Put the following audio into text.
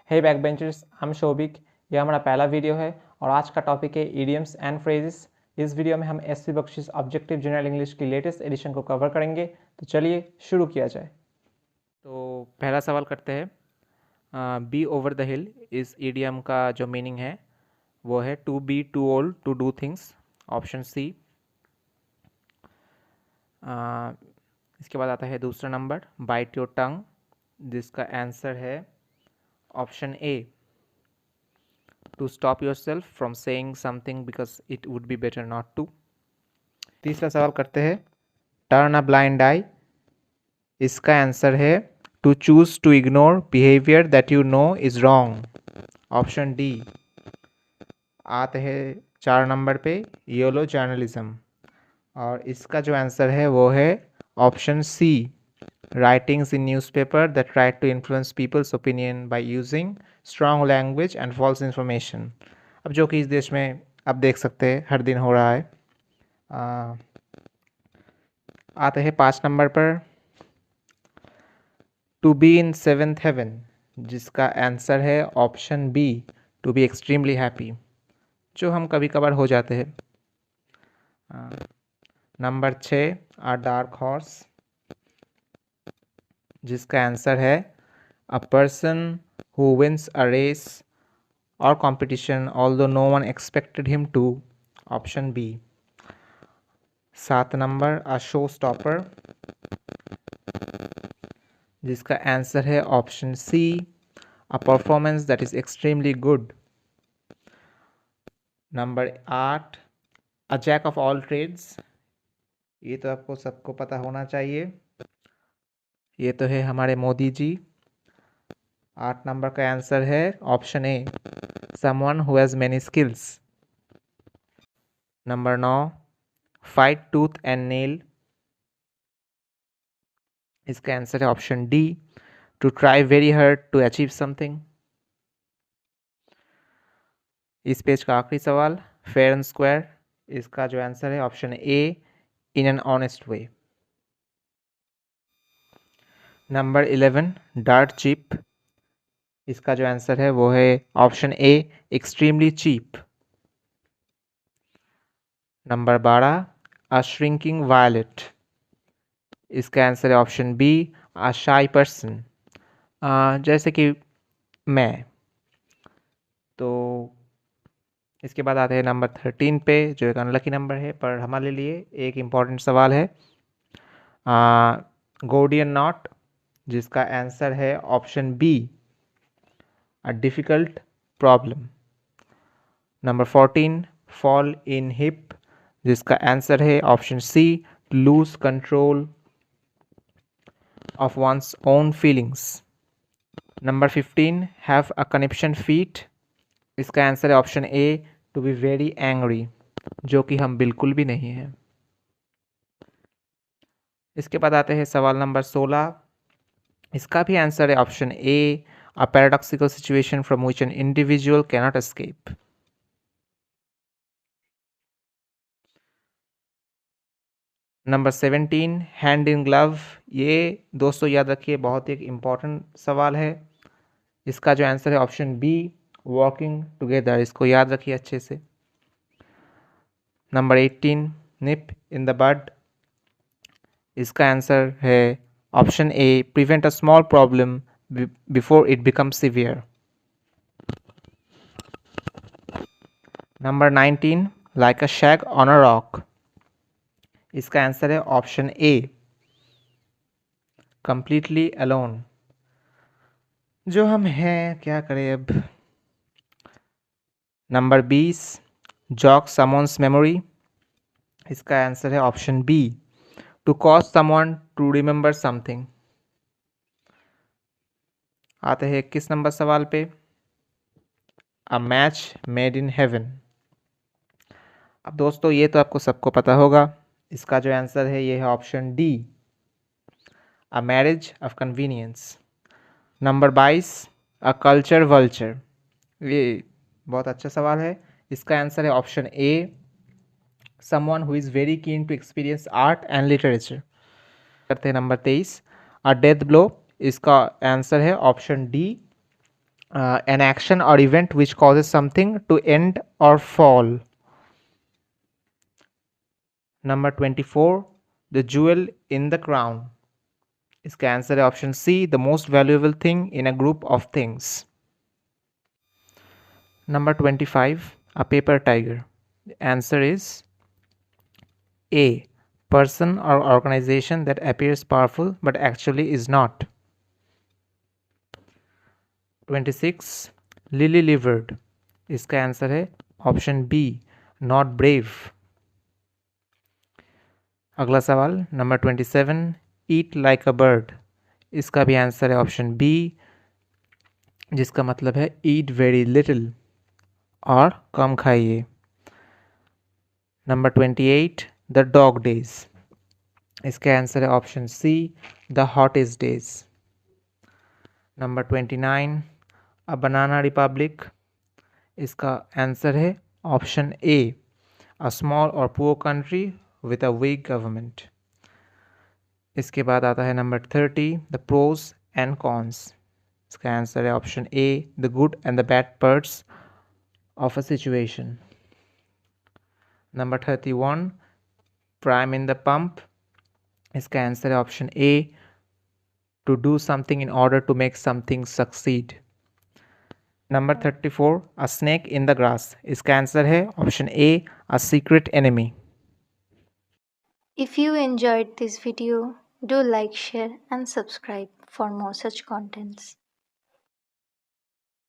Hey backbenchers, I am Shobhik. यह हमारा पहला वीडियो है और आज का टॉपिक है इडियम्स एंड फ्रेजेस। इस वीडियो में हम SP Bakshi objective general English की लेटेस्ट एडिशन को कवर करेंगे। तो चलिए शुरू किया जाए। तो पहला सवाल करते हैं। बी ओवर द हिल इस इडियम का जो मीनिंग है वो है to be too old to do things, option C. इसके बाद आता है दूसरा नंबर, बाइट योर टंग, जिसका आंसर है option A, to stop yourself from saying something because it would be better not to। तीसरा सवाल करते हैं, टर्न अ ब्लाइंड आई, इसका आंसर है to choose to ignore behaviour that you know is wrong, option D. आते हैं 4 number पे, YOLO journalism, और इसका जो आंसर है वो है option C, writings in newspaper that try to influence people's opinion by using strong language and false information. अब जो कि इस देश में आप देख सकते हैं हर दिन हो रहा है। आते हैं 5 नंबर पर, to be in seventh heaven, जिसका आंसर है option B, to be extremely happy, जो हम कभी कभार हो जाते हैं। नंबर 6, आ डार्क हॉर्स, जिसका आंसर है a person who wins a race or competition although no one expected him to, option B. 7 number, a show stopper, जिसका आंसर है option C, a performance that is extremely good. Number 8, a jack of all trades, ये तो आपको सबको पता होना चाहिए, ये तो है हमारे मोदी जी। 8 नंबर का आंसर है option A, someone who has many skills. Number 9, fight tooth and nail, इसका आंसर है option D, to try very hard to achieve something. इस पेज का आखिरी सवाल, फेयर एंड स्क्वायर, इसका जो आंसर है option A, in an honest way. Number 11, dirt cheap, इसका जो आंसर है वो है option A, extremely cheap. Number 12, a shrinking violet, इसका आंसर है option B, a shy person, जैसे कि मैं। तो इसके बाद आते हैं नंबर 13 पे, जो एक अनलकी नंबर है, पर हमारे लिए एक इम्पॉर्टेंट सवाल है, गोडियन नॉट, जिसका आंसर है option B, a difficult problem. Number 14, fall in hip, जिसका आंसर है option C, lose control of one's own feelings. Number 15, have a conniption fit, इसका आंसर है option A, to be very angry, जो कि हम बिल्कुल भी नहीं हैं। इसके बाद आते हैं सवाल नंबर 16, इसका भी आंसर है option A, a paradoxical situation from which an individual cannot escape. Number 17, hand in glove, ये दोस्तों याद रखिए बहुत एक इम्पॉर्टेंट सवाल है। इसका जो आंसर है ऑप्शन बी, वॉकिंग टुगेदर, इसको याद रखिए अच्छे से। नंबर 18, निप इन द बड, इसका आंसर है option A, prevent a small problem before it become severe. Number 19, like a shag on a rock, इसका आंसर है ऑप्शन ए, कंप्लीटली अलोन, जो हम हैं क्या करें अब। नंबर 20, जॉग समवन्स मेमोरी, इसका आंसर है option B, to cause someone to remember something. आते हैं 21 नंबर सवाल पे, a match made in heaven, अब दोस्तों ये तो आपको सबको पता होगा, इसका जो आंसर है ये है option D, a marriage of convenience. Number 22, a culture vulture, ये बहुत अच्छा सवाल है, इसका आंसर है option A, someone who is very keen to experience art and literature. करते हैं नंबर 23, अ डेथ ब्लो, इसका आंसर है option D, An action or event which causes something to end or fall. Number 24, the jewel in the crown. इसका answer है option C, the most valuable thing in a group of things. Number 25, a paper tiger. The answer is A, person or organization that appears powerful but actually is not. 26, lily livered. इसका answer है option B, not brave. अगला सवाल number 27, eat like a bird. इसका भी answer है option B, जिसका मतलब है ईट वेरी लिटिल, और कम खाइए. Number 28, the dog days. इसका आंसर है option C, the hottest days. Number 29, a banana republic. इसका आंसर है ऑप्शन ए, अ स्मॉल और poor country with a weak government. इसके बाद आता है number 30, the pros and cons. इसका आंसर है option A, the good and the bad parts of a situation. Number 31, prime in the pump. इसका answer है option A, to do something in order to make something succeed. Number 34, a snake in the grass. इसका answer है option A, a secret enemy. If you enjoyed this video, do like, share and subscribe for more such contents.